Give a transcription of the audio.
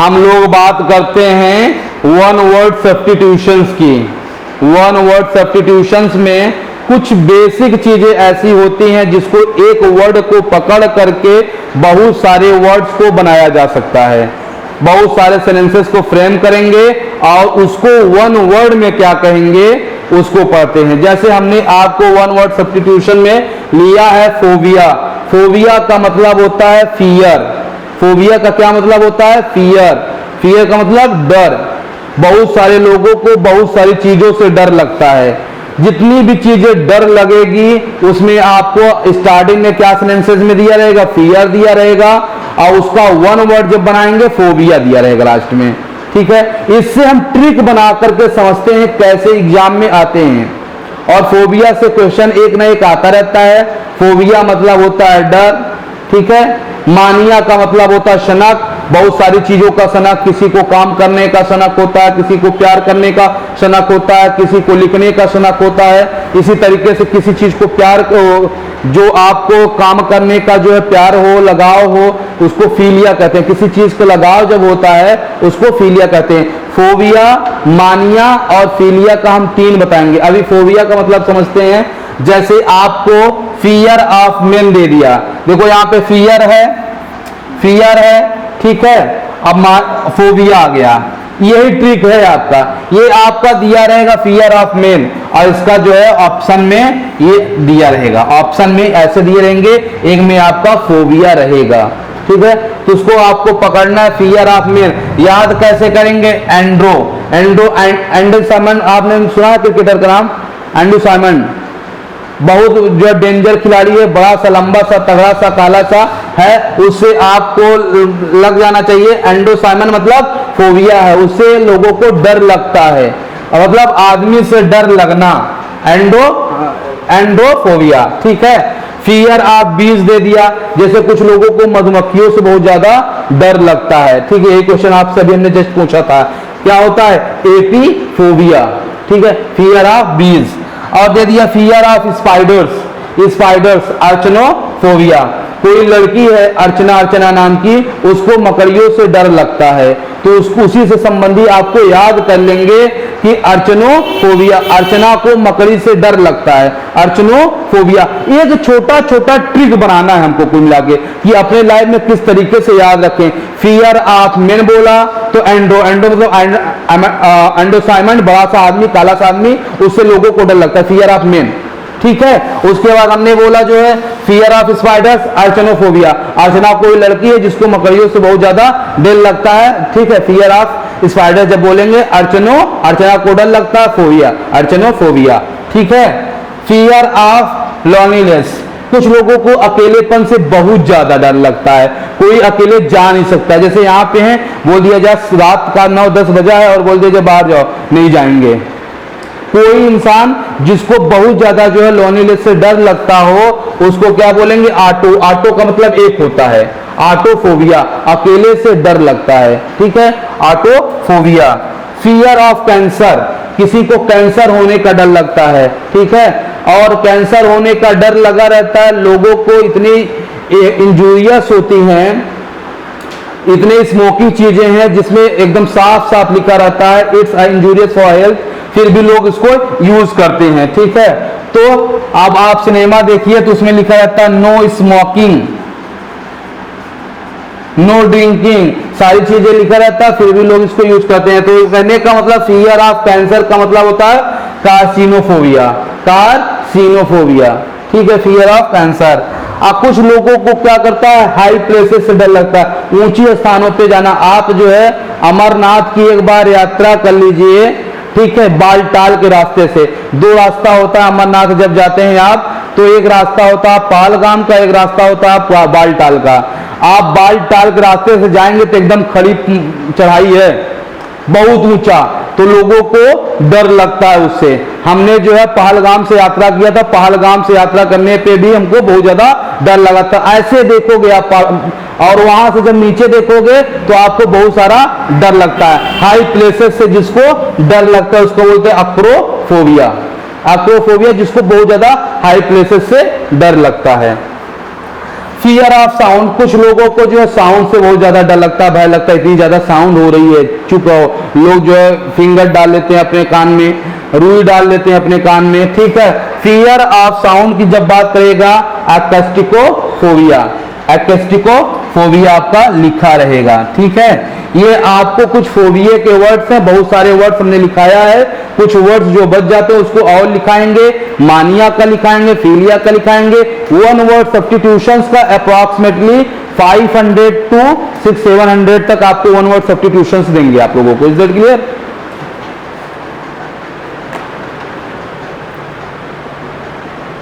हम लोग बात करते हैं वन वर्ड सब्स्टिट्यूशंस की। वन वर्ड सब्स्टिट्यूशंस में कुछ बेसिक चीजें ऐसी होती हैं जिसको एक वर्ड को पकड़ करके बहुत सारे वर्ड्स को बनाया जा सकता है, बहुत सारे सेंटेंसेस को फ्रेम करेंगे और उसको वन वर्ड में क्या कहेंगे उसको पढ़ते हैं। जैसे हमने आपको वन वर्ड सब्स्टिट्यूशन में लिया है फोबिया। फोबिया का मतलब होता है फियर। फोबिया का क्या मतलब होता है? फियर। फियर का मतलब डर। बहुत सारे लोगों को बहुत सारी चीजों से डर लगता है। जितनी भी चीजें डर लगेगी उसमें आपको स्टार्टिंग में क्या सेंटेंसेस में दिया रहेगा? फियर दिया रहेगा और उसका वन वर्ड जब बनाएंगे फोबिया दिया रहेगा लास्ट में। ठीक है, इससे हम ट्रिक बना करके समझते हैं कैसे एग्जाम में आते हैं। और फोबिया से क्वेश्चन एक ना एक आता रहता है। फोबिया मतलब होता है डर। ठीक है, मानिया का मतलब होता है शनक। बहुत सारी चीजों का शनक, किसी को काम करने का शनक होता है, किसी को प्यार करने का शनक होता है, किसी को लिखने का शनक होता है। इसी तरीके से किसी चीज को प्यार को, जो आपको काम करने का जो है प्यार हो, लगाव हो, उसको फीलिया कहते हैं। किसी चीज को लगाव जब होता है उसको फीलिया कहते हैं। फोबिया, मानिया और फीलिया का हम तीन बताएंगे। अभी फोबिया का मतलब समझते हैं। जैसे आपको फियर ऑफ मेन दे दिया, देखो यहाँ पे फियर है, फियर है, ठीक है, अब फोबिया आ गया। यही ट्रिक है आपका। ये आपका दिया रहेगा फियर ऑफ मेन और इसका जो है ऑप्शन में ये दिया रहेगा। ऑप्शन में ऐसे दिए रहेंगे, एक में आपका फोबिया रहेगा। ठीक है, तो उसको आपको पकड़ना है फियर ऑफ मेन। याद कैसे करेंगे? एंड्रो। एंड्रो साइमन, आपने सुना क्रिकेटर का नाम? एंड्रो साइमन बहुत जो डेंजर खिलाड़ी है, बड़ा सा, लंबा सा, तगड़ा सा, काला सा है, उससे आपको लग जाना चाहिए। एंड्रो साइमन मतलब फोबिया है, उससे लोगों को डर लगता है, मतलब आदमी से डर लगना, एंड्रोफोबिया। ठीक है, फियर ऑफ बीज दे दिया, जैसे कुछ लोगों को मधुमक्खियों से बहुत ज्यादा डर लगता है। ठीक है, यही क्वेश्चन आप सभी हमने जस्ट पूछा था, क्या होता है? एपीफोबिया। ठीक है, फियर ऑफ बीज। और दे दिया फियर ऑफ स्पाइडर्स, स्पाइडर्स, अर्चनोफोबिया। कोई लड़की है अर्चना, अर्चना नाम की, उसको मकड़ियों से डर लगता है, तो उसको उसी से संबंधी आपको याद कर लेंगे कि अर्चनोफोबिया, अर्चना को मकड़ी से डर लगता है, अर्चनोफोबिया। एक छोटा छोटा ट्रिक बनाना है हमको कुल मिला के कि अपने लाइफ में किस तरीके से याद रखें। फियर ऑफ मेन बोला तो एंड्रो मतलब एंड्रो साइमन, बड़ा सा आदमी, काला सा आदमी, उससे लोगों को डर लगता है, फियर ऑफ मेन। ठीक है, उसके बाद हमने बोला जो है फियर ऑफ स्पाइडर्स, अर्चनोफोबिया। अर्चना कोई लड़की है जिसको मकड़ियों से बहुत ज्यादा डर लगता है। ठीक है, फियर ऑफ स्पाइडर जब बोलेंगे अर्चना को डर लगता है, फोबिया, अर्चनोफोबिया। ठीक है, फियर ऑफ लोनलीनेस, कुछ लोगों को अकेलेपन से बहुत ज्यादा डर लगता है, कोई अकेले जा नहीं सकता। जैसे यहाँ पे हैं, बोल दिया जाए रात का 9-10 बजा है और बोल दिया जाए बाहर जाओ, नहीं जाएंगे। कोई इंसान जिसको बहुत ज्यादा जो है लोनलीनेस से डर लगता हो उसको क्या बोलेंगे? ऑटो। ऑटो का मतलब एक होता है, ऑटोफोबिया, अकेले से डर लगता है। ठीक है, ऑटोफोबिया। फियर ऑफ कैंसर, किसी को कैंसर होने का डर लगता है। ठीक है, और कैंसर होने का डर लगा रहता है, लोगों को इतनी इंजूरियस होती हैं, इतने स्मोकी चीजें हैं जिसमें एकदम साफ साफ लिखा रहता है इट्स इंजूरियस फॉर हेल्थ, फिर भी लोग इसको यूज करते हैं। ठीक है, तो अब आप सिनेमा देखिए तो उसमें लिखा रहता है नो स्मोकिंग, नो ड्रिंकिंग, सारी चीजें लिखा रहता है, फिर भी लोग इसको यूज करते हैं। तो कहने का मतलब फियर ऑफ कैंसर का मतलब होता है कार्सिनोफोबिया, कार्सिनोफोबिया। ठीक है, फियर ऑफ कैंसर। अब कुछ लोगों को क्या करता है? हाई प्लेसेस से डर लगता है, ऊंची स्थानों पे जाना। आप जो है अमरनाथ की एक बार यात्रा कर लीजिए, ठीक है, बालटाल के रास्ते से। दो रास्ता होता है अमरनाथ जब जाते हैं आप, तो एक रास्ता होता है पहलगाम का, एक रास्ता होता है बालटाल का। आप बालटाल के रास्ते से जाएंगे तो एकदम खड़ी चढ़ाई है, बहुत ऊंचा, तो लोगों को डर लगता है उससे। हमने जो है पहलगाम से यात्रा किया था, पहलगाम से यात्रा करने पे भी हमको बहुत ज्यादा डर लगा था। ऐसे देखोगे आप और वहां से जब नीचे देखोगे तो आपको बहुत सारा डर लगता है। हाई प्लेसेस से जिसको डर लगता है उसको बोलते हैं अक्रोफोबिया। अक्रोफोबिया जिसको बहुत ज्यादा हाई प्लेसेस से डर लगता है। फियर ऑफ साउंड, कुछ लोगों को जो है साउंड से बहुत ज्यादा डर लगता है, भय लगता है, इतनी ज्यादा साउंड हो रही है, चुप रहो। लोग जो है फिंगर डाल लेते हैं अपने कान में, रुई डाल लेते हैं अपने कान में, ठीक है। फियर ऑफ साउंड की जब बात करेगा, एक्स्टिकोफोबिया, एक्स्टिकोफोबिया आपका लिखा रहेगा, ठीक है। ये आपको कुछ फोबिया के वर्ड्स हैं, बहुत सारे वर्ड्स हमने लिखाया है, कुछ वर्ड्स जो बच जाते हैं उसको और लिखाएंगे, मानिया का लिखाएंगे, फिलिया का लिखाएंगे। वन वर्ड सब्स्टिट्यूशंस का अप्रॉक्सीमेटली 500 to 600-700 तक आपको वन वर्ड सब्स्टिट्यूशंस देंगे आप लोगों को। Is that clear?